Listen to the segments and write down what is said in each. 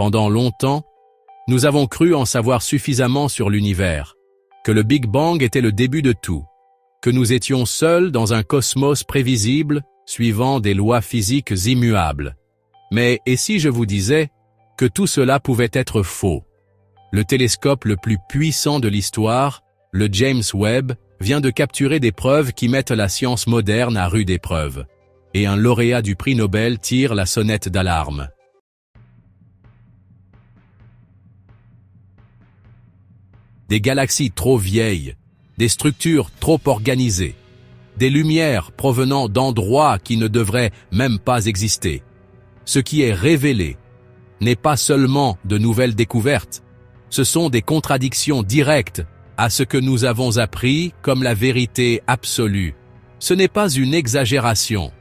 Pendant longtemps, nous avons cru en savoir suffisamment sur l'univers, que le Big Bang était le début de tout, que nous étions seuls dans un cosmos prévisible, suivant des lois physiques immuables. Mais et si je vous disais que tout cela pouvait être faux? Le télescope le plus puissant de l'histoire, le James Webb, vient de capturer des preuves qui mettent la science moderne à rude épreuve. Et un lauréat du prix Nobel tire la sonnette d'alarme. Des galaxies trop vieilles, des structures trop organisées, des lumières provenant d'endroits qui ne devraient même pas exister. Ce qui est révélé n'est pas seulement de nouvelles découvertes, ce sont des contradictions directes à ce que nous avons appris comme la vérité absolue. Ce n'est pas une exagération.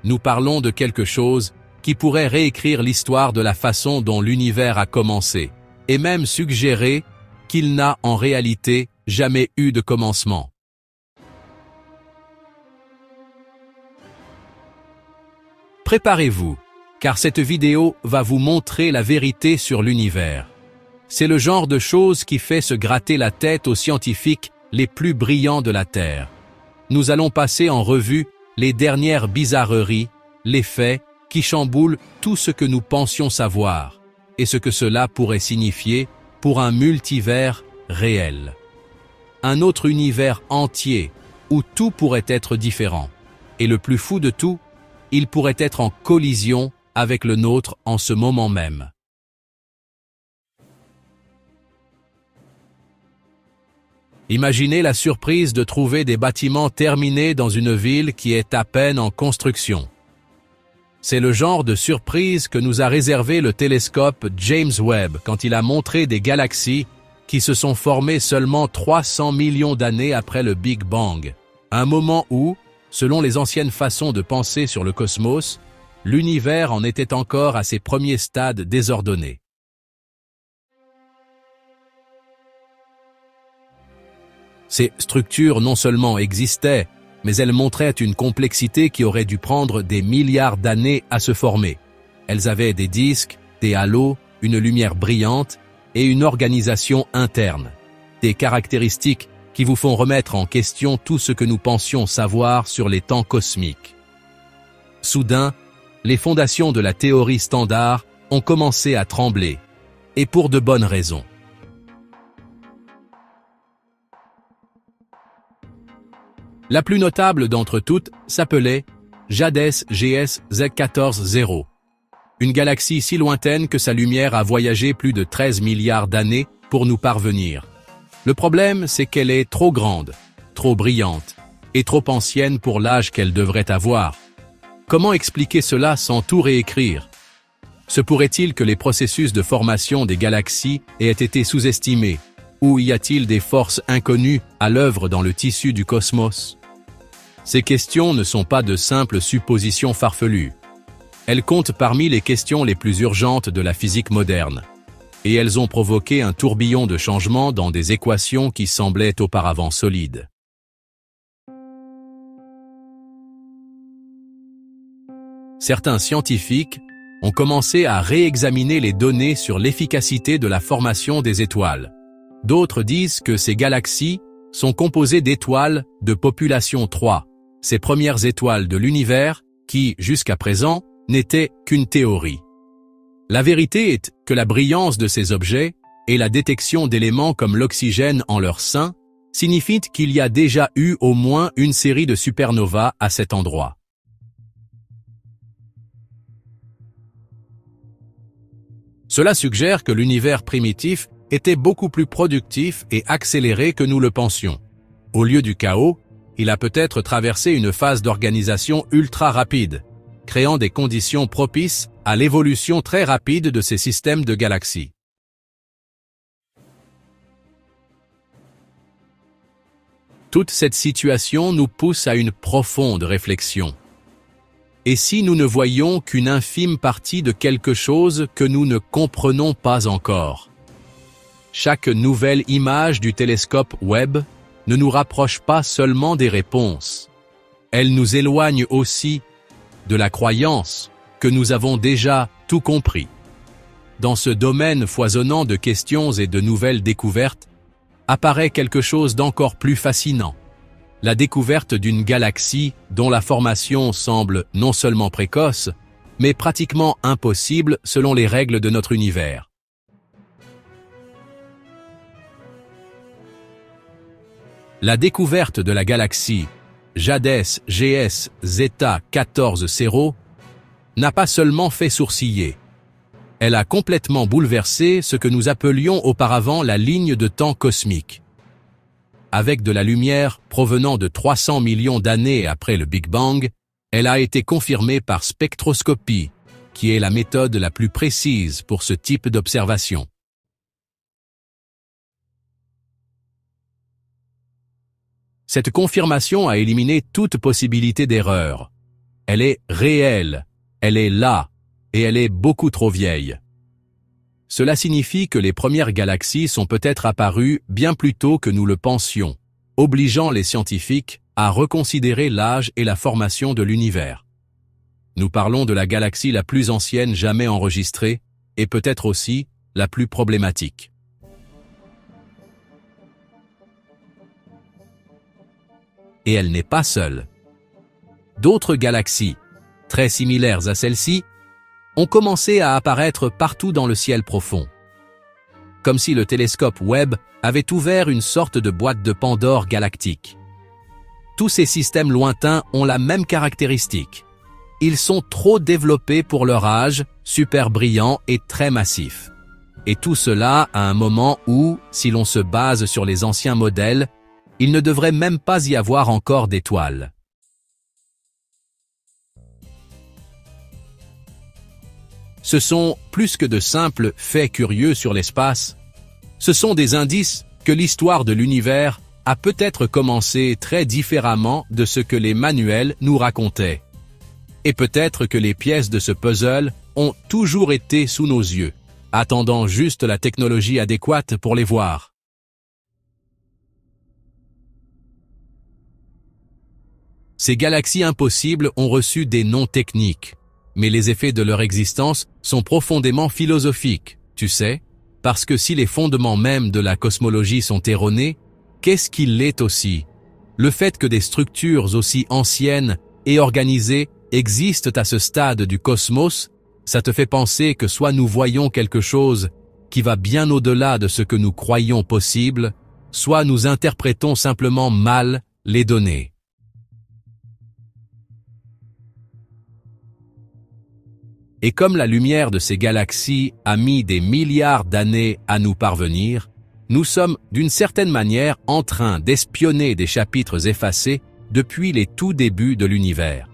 Nous parlons de quelque chose qui pourrait réécrire l'histoire de la façon dont l'univers a commencé, et même suggérer qu'il n'a en réalité jamais eu de commencement. Préparez-vous, car cette vidéo va vous montrer la vérité sur l'univers. C'est le genre de choses qui fait se gratter la tête aux scientifiques les plus brillants de la Terre. Nous allons passer en revue les dernières bizarreries, les faits qui chamboulent tout ce que nous pensions savoir, et ce que cela pourrait signifier pour un multivers réel. Un autre univers entier où tout pourrait être différent. Et le plus fou de tout, il pourrait être en collision avec le nôtre en ce moment même. Imaginez la surprise de trouver des bâtiments terminés dans une ville qui est à peine en construction. C'est le genre de surprise que nous a réservé le télescope James Webb quand il a montré des galaxies qui se sont formées seulement 300 millions d'années après le Big Bang, un moment où, selon les anciennes façons de penser sur le cosmos, l'univers en était encore à ses premiers stades désordonnés. Ces structures non seulement existaient, mais elles montraient une complexité qui aurait dû prendre des milliards d'années à se former. Elles avaient des disques, des halos, une lumière brillante et une organisation interne. Des caractéristiques qui vous font remettre en question tout ce que nous pensions savoir sur les temps cosmiques. Soudain, les fondations de la théorie standard ont commencé à trembler, et pour de bonnes raisons. La plus notable d'entre toutes s'appelait JADES GS Z14-0, une galaxie si lointaine que sa lumière a voyagé plus de 13 milliards d'années pour nous parvenir. Le problème, c'est qu'elle est trop grande, trop brillante et trop ancienne pour l'âge qu'elle devrait avoir. Comment expliquer cela sans tout réécrire? Se pourrait-il que les processus de formation des galaxies aient été sous-estimés? Ou y a-t-il des forces inconnues à l'œuvre dans le tissu du cosmos? Ces questions ne sont pas de simples suppositions farfelues. Elles comptent parmi les questions les plus urgentes de la physique moderne. Et elles ont provoqué un tourbillon de changements dans des équations qui semblaient auparavant solides. Certains scientifiques ont commencé à réexaminer les données sur l'efficacité de la formation des étoiles. D'autres disent que ces galaxies sont composées d'étoiles de population 3, ces premières étoiles de l'univers qui, jusqu'à présent, n'étaient qu'une théorie. La vérité est que la brillance de ces objets et la détection d'éléments comme l'oxygène en leur sein signifient qu'il y a déjà eu au moins une série de supernovas à cet endroit. Cela suggère que l'univers primitif était beaucoup plus productif et accéléré que nous le pensions. Au lieu du chaos, il a peut-être traversé une phase d'organisation ultra rapide, créant des conditions propices à l'évolution très rapide de ces systèmes de galaxies. Toute cette situation nous pousse à une profonde réflexion. Et si nous ne voyons qu'une infime partie de quelque chose que nous ne comprenons pas encore? Chaque nouvelle image du télescope Webb ne nous rapproche pas seulement des réponses. Elle nous éloigne aussi de la croyance que nous avons déjà tout compris. dans ce domaine foisonnant de questions et de nouvelles découvertes, apparaît quelque chose d'encore plus fascinant. La découverte d'une galaxie dont la formation semble non seulement précoce, mais pratiquement impossible selon les règles de notre univers. La découverte de la galaxie Jades GS Zeta 14 Cero n'a pas seulement fait sourciller. Elle a complètement bouleversé ce que nous appelions auparavant la ligne de temps cosmique. Avec de la lumière provenant de 300 millions d'années après le Big Bang, elle a été confirmée par spectroscopie, qui est la méthode la plus précise pour ce type d'observation. Cette confirmation a éliminé toute possibilité d'erreur. Elle est réelle, elle est là, et elle est beaucoup trop vieille. Cela signifie que les premières galaxies sont peut-être apparues bien plus tôt que nous le pensions, obligeant les scientifiques à reconsidérer l'âge et la formation de l'univers. Nous parlons de la galaxie la plus ancienne jamais enregistrée, et peut-être aussi la plus problématique. Et elle n'est pas seule. D'autres galaxies, très similaires à celle-ci, ont commencé à apparaître partout dans le ciel profond. Comme si le télescope Webb avait ouvert une sorte de boîte de Pandore galactique. Tous ces systèmes lointains ont la même caractéristique. Ils sont trop développés pour leur âge, super brillants et très massifs. Et tout cela à un moment où, si l'on se base sur les anciens modèles, il ne devrait même pas y avoir encore d'étoiles. Ce sont plus que de simples faits curieux sur l'espace. Ce sont des indices que l'histoire de l'univers a peut-être commencé très différemment de ce que les manuels nous racontaient. Et peut-être que les pièces de ce puzzle ont toujours été sous nos yeux, attendant juste la technologie adéquate pour les voir. Ces galaxies impossibles ont reçu des noms techniques, mais les effets de leur existence sont profondément philosophiques, tu sais, parce que si les fondements mêmes de la cosmologie sont erronés, qu'est-ce qu'il l'est aussi? Le fait que des structures aussi anciennes et organisées existent à ce stade du cosmos, ça te fait penser que soit nous voyons quelque chose qui va bien au-delà de ce que nous croyons possible, soit nous interprétons simplement mal les données. Et comme la lumière de ces galaxies a mis des milliards d'années à nous parvenir, nous sommes d'une certaine manière en train d'espionner des chapitres effacés depuis les tout débuts de l'univers.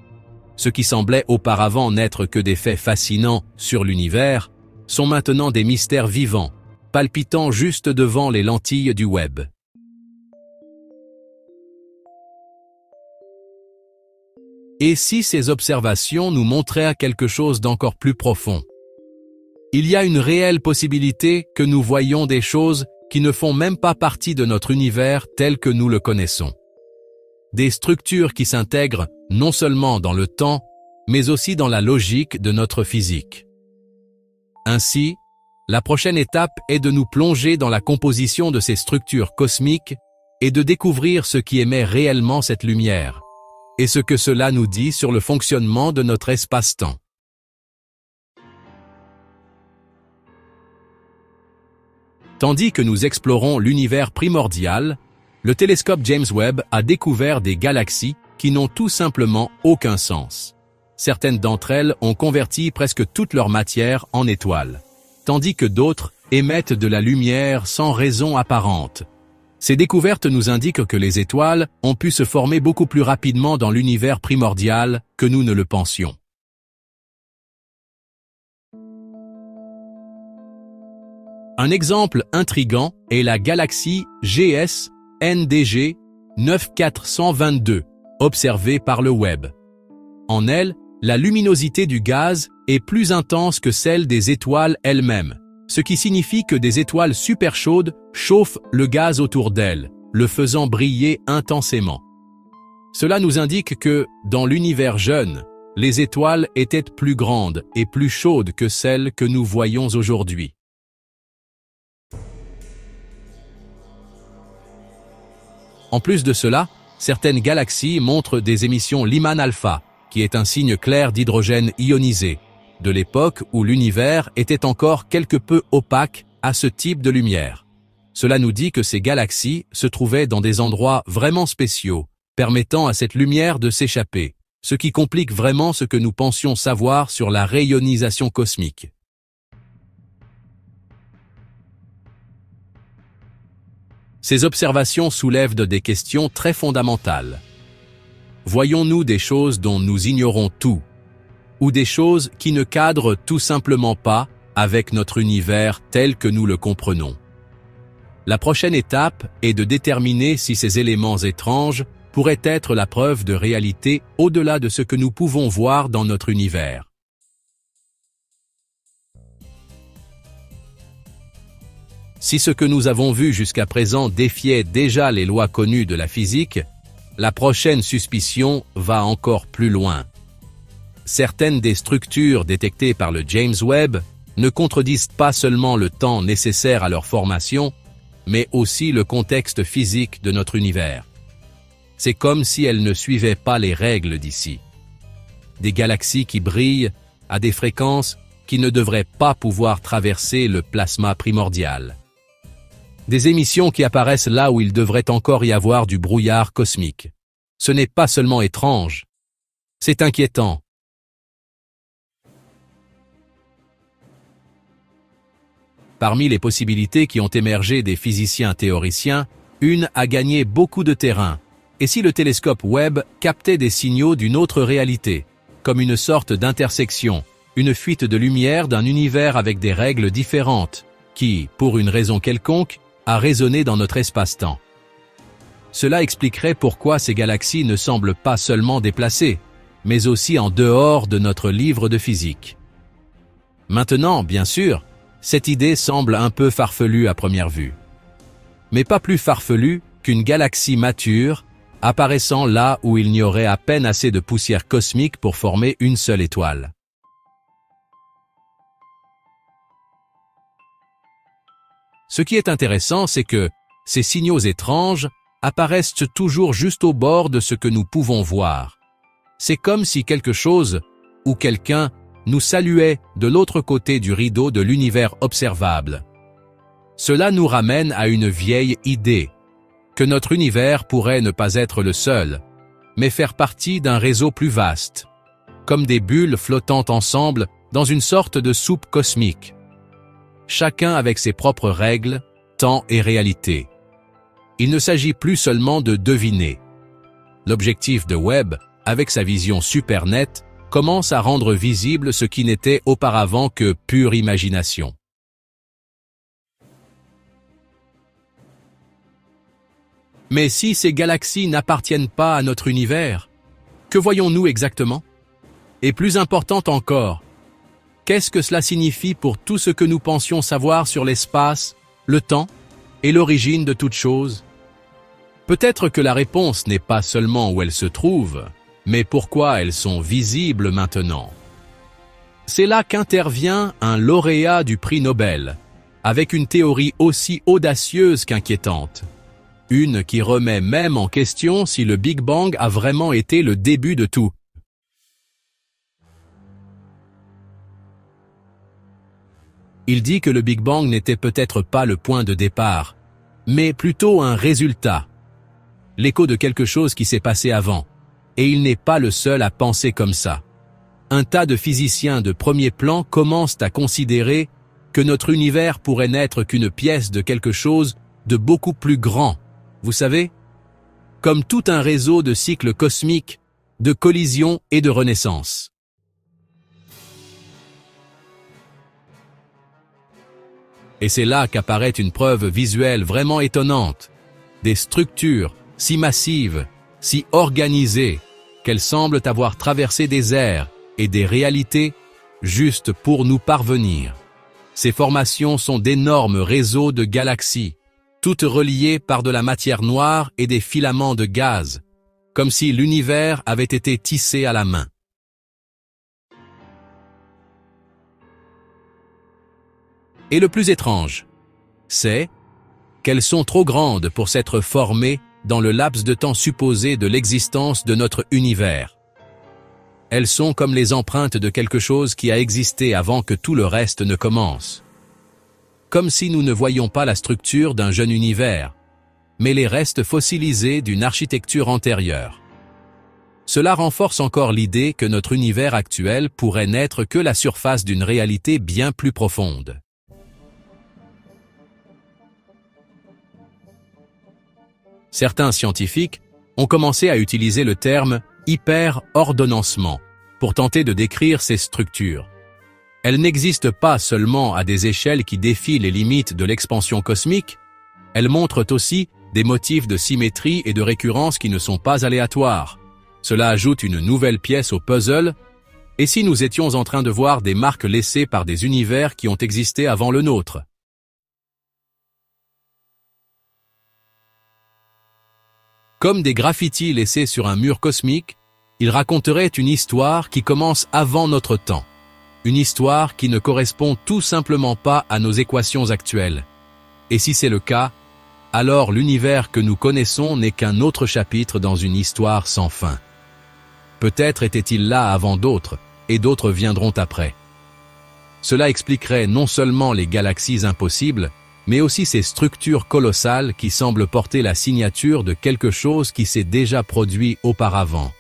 Ce qui semblait auparavant n'être que des faits fascinants sur l'univers sont maintenant des mystères vivants, palpitant juste devant les lentilles du web. Et si ces observations nous montraient quelque chose d'encore plus profond? Il y a une réelle possibilité que nous voyions des choses qui ne font même pas partie de notre univers tel que nous le connaissons. Des structures qui s'intègrent non seulement dans le temps, mais aussi dans la logique de notre physique. Ainsi, la prochaine étape est de nous plonger dans la composition de ces structures cosmiques et de découvrir ce qui émet réellement cette lumière, et ce que cela nous dit sur le fonctionnement de notre espace-temps. Tandis que nous explorons l'univers primordial, le télescope James Webb a découvert des galaxies qui n'ont tout simplement aucun sens. Certaines d'entre elles ont converti presque toute leur matière en étoiles, tandis que d'autres émettent de la lumière sans raison apparente. Ces découvertes nous indiquent que les étoiles ont pu se former beaucoup plus rapidement dans l'univers primordial que nous ne le pensions. Un exemple intrigant est la galaxie GS NDG 9422, observée par le Webb. En elle, la luminosité du gaz est plus intense que celle des étoiles elles-mêmes, ce qui signifie que des étoiles super chaudes chauffent le gaz autour d'elles, le faisant briller intensément. Cela nous indique que, dans l'univers jeune, les étoiles étaient plus grandes et plus chaudes que celles que nous voyons aujourd'hui. En plus de cela, certaines galaxies montrent des émissions Lyman alpha, qui est un signe clair d'hydrogène ionisé, de l'époque où l'univers était encore quelque peu opaque à ce type de lumière. Cela nous dit que ces galaxies se trouvaient dans des endroits vraiment spéciaux, permettant à cette lumière de s'échapper, ce qui complique vraiment ce que nous pensions savoir sur la rayonisation cosmique. Ces observations soulèvent des questions très fondamentales. Voyons-nous des choses dont nous ignorons tout, ou des choses qui ne cadrent tout simplement pas avec notre univers tel que nous le comprenons? La prochaine étape est de déterminer si ces éléments étranges pourraient être la preuve de réalité au-delà de ce que nous pouvons voir dans notre univers. Si ce que nous avons vu jusqu'à présent défiait déjà les lois connues de la physique, la prochaine suspicion va encore plus loin. Certaines des structures détectées par le James Webb ne contredisent pas seulement le temps nécessaire à leur formation, mais aussi le contexte physique de notre univers. C'est comme si elles ne suivaient pas les règles d'ici. Des galaxies qui brillent à des fréquences qui ne devraient pas pouvoir traverser le plasma primordial. Des émissions qui apparaissent là où il devrait encore y avoir du brouillard cosmique. Ce n'est pas seulement étrange, c'est inquiétant. Parmi les possibilités qui ont émergé des physiciens théoriciens, une a gagné beaucoup de terrain. Et si le télescope Webb captait des signaux d'une autre réalité, comme une sorte d'intersection, une fuite de lumière d'un univers avec des règles différentes, qui, pour une raison quelconque, a résonné dans notre espace-temps. Cela expliquerait pourquoi ces galaxies ne semblent pas seulement déplacées, mais aussi en dehors de notre livre de physique. Maintenant, bien sûr, cette idée semble un peu farfelue à première vue. Mais pas plus farfelue qu'une galaxie mature, apparaissant là où il n'y aurait à peine assez de poussière cosmique pour former une seule étoile. Ce qui est intéressant, c'est que ces signaux étranges apparaissent toujours juste au bord de ce que nous pouvons voir. C'est comme si quelque chose ou quelqu'un nous saluait de l'autre côté du rideau de l'univers observable. Cela nous ramène à une vieille idée, que notre univers pourrait ne pas être le seul, mais faire partie d'un réseau plus vaste, comme des bulles flottant ensemble dans une sorte de soupe cosmique. Chacun avec ses propres règles, temps et réalité. Il ne s'agit plus seulement de deviner. L'objectif de Webb, avec sa vision super nette, commence à rendre visible ce qui n'était auparavant que pure imagination. Mais si ces galaxies n'appartiennent pas à notre univers, que voyons-nous exactement? Et plus important encore, qu'est-ce que cela signifie pour tout ce que nous pensions savoir sur l'espace, le temps et l'origine de toute chose? Peut-être que la réponse n'est pas seulement où elles se trouvent, mais pourquoi elles sont visibles maintenant. C'est là qu'intervient un lauréat du prix Nobel, avec une théorie aussi audacieuse qu'inquiétante. Une qui remet même en question si le Big Bang a vraiment été le début de tout. Il dit que le Big Bang n'était peut-être pas le point de départ, mais plutôt un résultat, l'écho de quelque chose qui s'est passé avant. Et il n'est pas le seul à penser comme ça. Un tas de physiciens de premier plan commencent à considérer que notre univers pourrait n'être qu'une pièce de quelque chose de beaucoup plus grand, vous savez, comme tout un réseau de cycles cosmiques, de collisions et de renaissances. Et c'est là qu'apparaît une preuve visuelle vraiment étonnante. Des structures si massives, si organisées, qu'elles semblent avoir traversé des airs et des réalités juste pour nous parvenir. Ces formations sont d'énormes réseaux de galaxies, toutes reliées par de la matière noire et des filaments de gaz, comme si l'univers avait été tissé à la main. Et le plus étrange, c'est qu'elles sont trop grandes pour s'être formées dans le laps de temps supposé de l'existence de notre univers. Elles sont comme les empreintes de quelque chose qui a existé avant que tout le reste ne commence. Comme si nous ne voyions pas la structure d'un jeune univers, mais les restes fossilisés d'une architecture antérieure. Cela renforce encore l'idée que notre univers actuel pourrait n'être que la surface d'une réalité bien plus profonde. Certains scientifiques ont commencé à utiliser le terme « hyper-ordonnancement » pour tenter de décrire ces structures. Elles n'existent pas seulement à des échelles qui défient les limites de l'expansion cosmique, elles montrent aussi des motifs de symétrie et de récurrence qui ne sont pas aléatoires. Cela ajoute une nouvelle pièce au puzzle. Et si nous étions en train de voir des marques laissées par des univers qui ont existé avant le nôtre? Comme des graffitis laissés sur un mur cosmique, ils raconteraient une histoire qui commence avant notre temps. Une histoire qui ne correspond tout simplement pas à nos équations actuelles. Et si c'est le cas, alors l'univers que nous connaissons n'est qu'un autre chapitre dans une histoire sans fin. Peut-être était-il là avant d'autres, et d'autres viendront après. Cela expliquerait non seulement les galaxies impossibles, mais aussi ces structures colossales qui semblent porter la signature de quelque chose qui s'est déjà produit auparavant.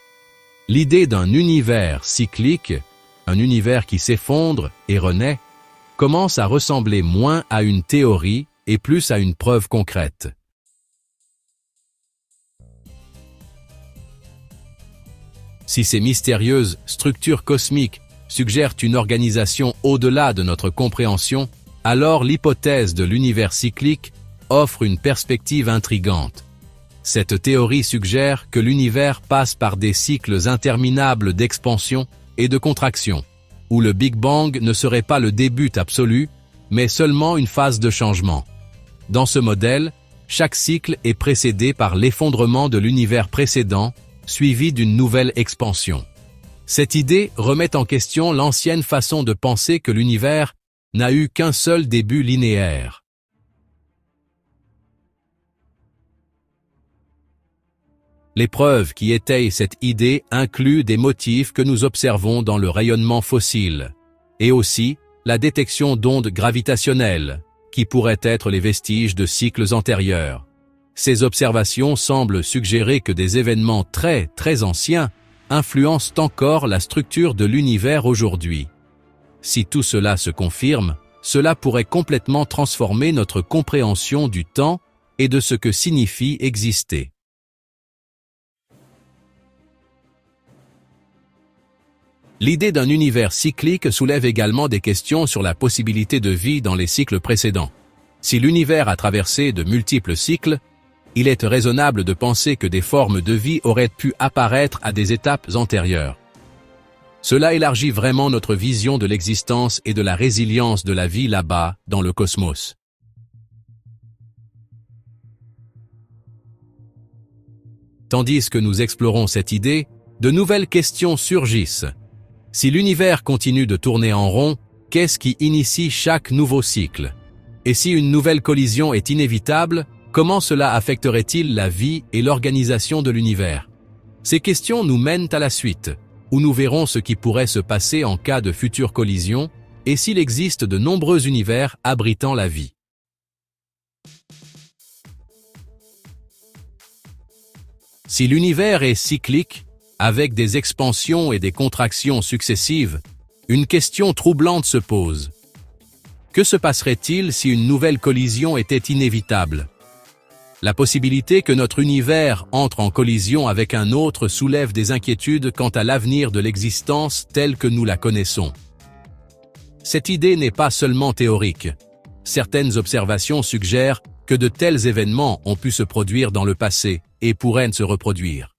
L'idée d'un univers cyclique, un univers qui s'effondre et renaît, commence à ressembler moins à une théorie et plus à une preuve concrète. Si ces mystérieuses structures cosmiques suggèrent une organisation au-delà de notre compréhension, alors l'hypothèse de l'univers cyclique offre une perspective intrigante. Cette théorie suggère que l'univers passe par des cycles interminables d'expansion et de contraction, où le Big Bang ne serait pas le début absolu, mais seulement une phase de changement. Dans ce modèle, chaque cycle est précédé par l'effondrement de l'univers précédent, suivi d'une nouvelle expansion. Cette idée remet en question l'ancienne façon de penser que l'univers n'a eu qu'un seul début linéaire. Les preuves qui étayent cette idée incluent des motifs que nous observons dans le rayonnement fossile, et aussi la détection d'ondes gravitationnelles, qui pourraient être les vestiges de cycles antérieurs. Ces observations semblent suggérer que des événements très anciens influencent encore la structure de l'univers aujourd'hui. Si tout cela se confirme, cela pourrait complètement transformer notre compréhension du temps et de ce que signifie exister. L'idée d'un univers cyclique soulève également des questions sur la possibilité de vie dans les cycles précédents. Si l'univers a traversé de multiples cycles, il est raisonnable de penser que des formes de vie auraient pu apparaître à des étapes antérieures. Cela élargit vraiment notre vision de l'existence et de la résilience de la vie là-bas, dans le cosmos. Tandis que nous explorons cette idée, de nouvelles questions surgissent. Si l'univers continue de tourner en rond, qu'est-ce qui initie chaque nouveau cycle? Et si une nouvelle collision est inévitable, comment cela affecterait-il la vie et l'organisation de l'univers? Ces questions nous mènent à la suite, où nous verrons ce qui pourrait se passer en cas de future collision et s'il existe de nombreux univers abritant la vie. Si l'univers est cyclique, avec des expansions et des contractions successives, une question troublante se pose. Que se passerait-il si une nouvelle collision était inévitable? La possibilité que notre univers entre en collision avec un autre soulève des inquiétudes quant à l'avenir de l'existence telle que nous la connaissons. Cette idée n'est pas seulement théorique. Certaines observations suggèrent que de tels événements ont pu se produire dans le passé et pourraient se reproduire.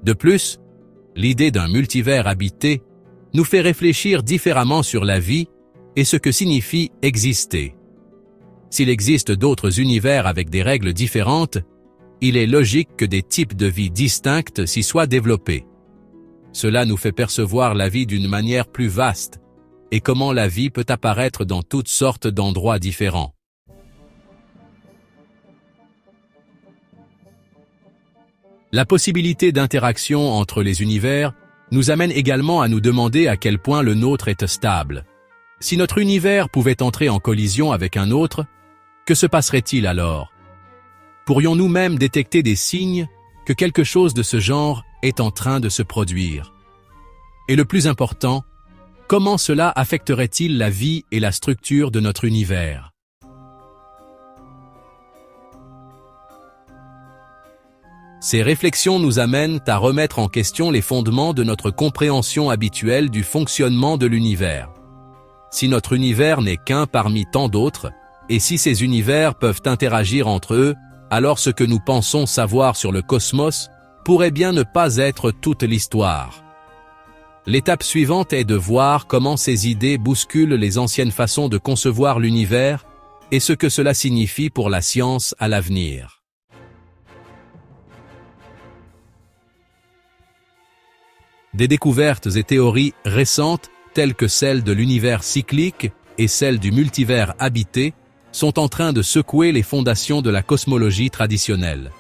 De plus, l'idée d'un multivers habité nous fait réfléchir différemment sur la vie et ce que signifie exister. S'il existe d'autres univers avec des règles différentes, il est logique que des types de vie distincts s'y soient développés. Cela nous fait percevoir la vie d'une manière plus vaste, et comment la vie peut apparaître dans toutes sortes d'endroits différents. La possibilité d'interaction entre les univers nous amène également à nous demander à quel point le nôtre est stable. Si notre univers pouvait entrer en collision avec un autre, que se passerait-il alors? Pourrions-nous même détecter des signes que quelque chose de ce genre est en train de se produire? Et le plus important, comment cela affecterait-il la vie et la structure de notre univers? Ces réflexions nous amènent à remettre en question les fondements de notre compréhension habituelle du fonctionnement de l'univers. Si notre univers n'est qu'un parmi tant d'autres, et si ces univers peuvent interagir entre eux, alors ce que nous pensons savoir sur le cosmos pourrait bien ne pas être toute l'histoire. L'étape suivante est de voir comment ces idées bousculent les anciennes façons de concevoir l'univers et ce que cela signifie pour la science à l'avenir. Des découvertes et théories récentes, telles que celle de l'univers cyclique et celle du multivers habité, sont en train de secouer les fondations de la cosmologie traditionnelle.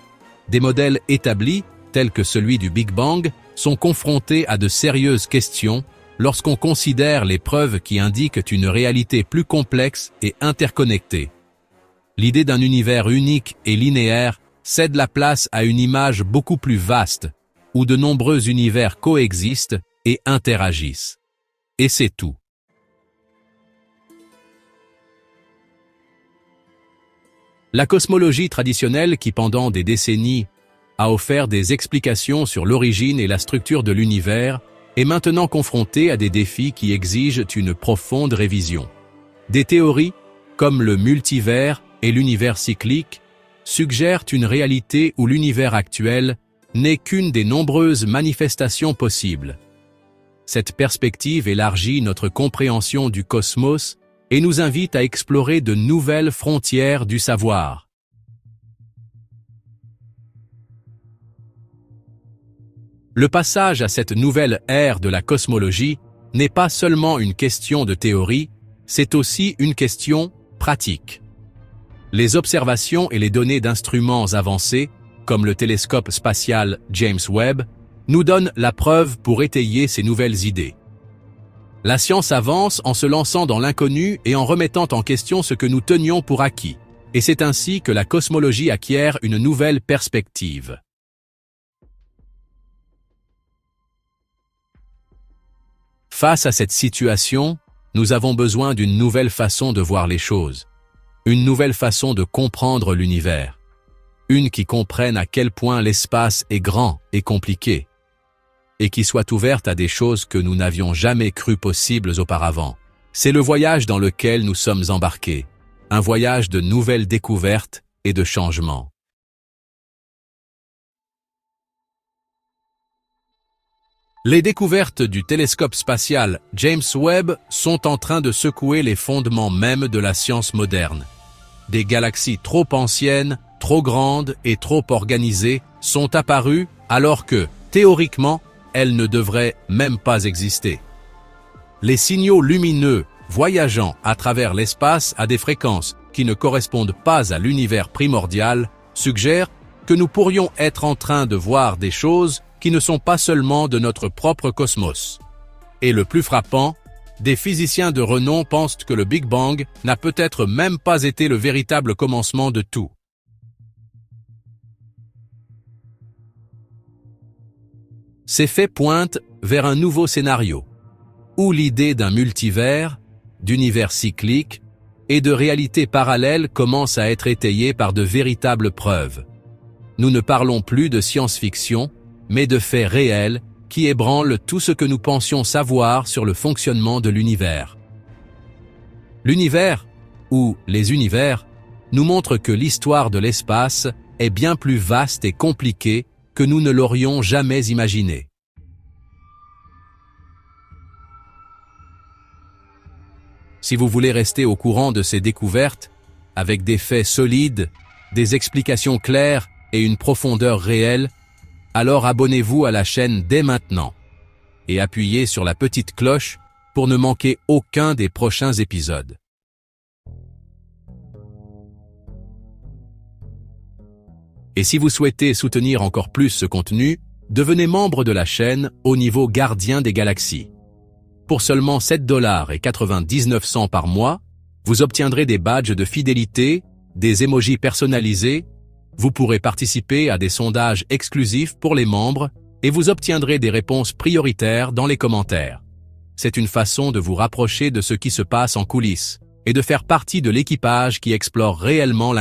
Des modèles établis, tels que celui du Big Bang, sont confrontés à de sérieuses questions lorsqu'on considère les preuves qui indiquent une réalité plus complexe et interconnectée. L'idée d'un univers unique et linéaire cède la place à une image beaucoup plus vaste, où de nombreux univers coexistent et interagissent. Et c'est tout. La cosmologie traditionnelle qui pendant des décennies a offert des explications sur l'origine et la structure de l'univers est maintenant confrontée à des défis qui exigent une profonde révision. Des théories, comme le multivers et l'univers cyclique, suggèrent une réalité où l'univers actuel n'est qu'une des nombreuses manifestations possibles. Cette perspective élargit notre compréhension du cosmos et nous invite à explorer de nouvelles frontières du savoir. Le passage à cette nouvelle ère de la cosmologie n'est pas seulement une question de théorie, c'est aussi une question pratique. Les observations et les données d'instruments avancés, comme le télescope spatial James Webb, nous donnent la preuve pour étayer ces nouvelles idées. La science avance en se lançant dans l'inconnu et en remettant en question ce que nous tenions pour acquis, et c'est ainsi que la cosmologie acquiert une nouvelle perspective. Face à cette situation, nous avons besoin d'une nouvelle façon de voir les choses, une nouvelle façon de comprendre l'univers, une qui comprenne à quel point l'espace est grand et compliqué, et qui soit ouverte à des choses que nous n'avions jamais cru possibles auparavant. C'est le voyage dans lequel nous sommes embarqués, un voyage de nouvelles découvertes et de changements. Les découvertes du télescope spatial James Webb sont en train de secouer les fondements même de la science moderne. Des galaxies trop anciennes, trop grandes et trop organisées sont apparues alors que, théoriquement, elles ne devraient même pas exister. Les signaux lumineux voyageant à travers l'espace à des fréquences qui ne correspondent pas à l'univers primordial suggèrent que nous pourrions être en train de voir des choses qui ne sont pas seulement de notre propre cosmos. Et le plus frappant, des physiciens de renom pensent que le Big Bang n'a peut-être même pas été le véritable commencement de tout. Ces faits pointent vers un nouveau scénario, où l'idée d'un multivers, d'univers cyclique et de réalité parallèle commence à être étayée par de véritables preuves. Nous ne parlons plus de science-fiction, mais de faits réels qui ébranlent tout ce que nous pensions savoir sur le fonctionnement de l'univers. L'univers, ou les univers, nous montrent que l'histoire de l'espace est bien plus vaste et compliquée que nous ne l'aurions jamais imaginé. Si vous voulez rester au courant de ces découvertes, avec des faits solides, des explications claires et une profondeur réelle, alors abonnez-vous à la chaîne dès maintenant. et appuyez sur la petite cloche pour ne manquer aucun des prochains épisodes. Et si vous souhaitez soutenir encore plus ce contenu, devenez membre de la chaîne au niveau Gardien des Galaxies. Pour seulement 7,99 $ par mois, vous obtiendrez des badges de fidélité, des emojis personnalisés, vous pourrez participer à des sondages exclusifs pour les membres et vous obtiendrez des réponses prioritaires dans les commentaires. C'est une façon de vous rapprocher de ce qui se passe en coulisses et de faire partie de l'équipage qui explore réellement